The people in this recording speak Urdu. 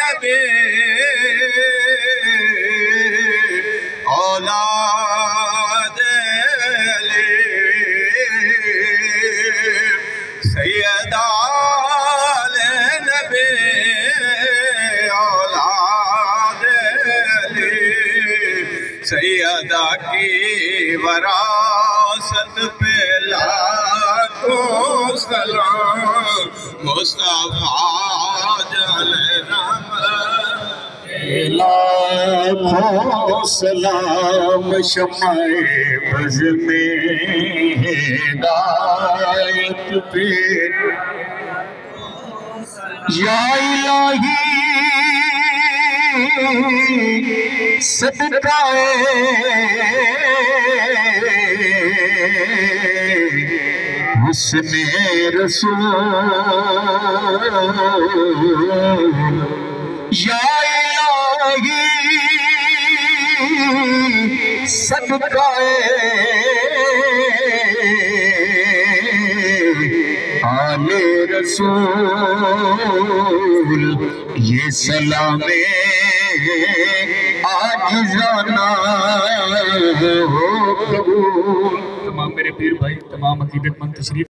نبی اولاد علی سید آل نبی اولاد علی سیدہ کی وراثت پہ لاکھوں سلام مصطفیٰ جلرم لاکھوں سلام شمع بز میں ہدایت پہ یا الہی صدقہ حسن رسول یا الہی صدقہ آل رسول یہ سلام عاجزانہ ہو قبول۔ تمام میرے پیر بھائی، تمام عقیدت مند تشریف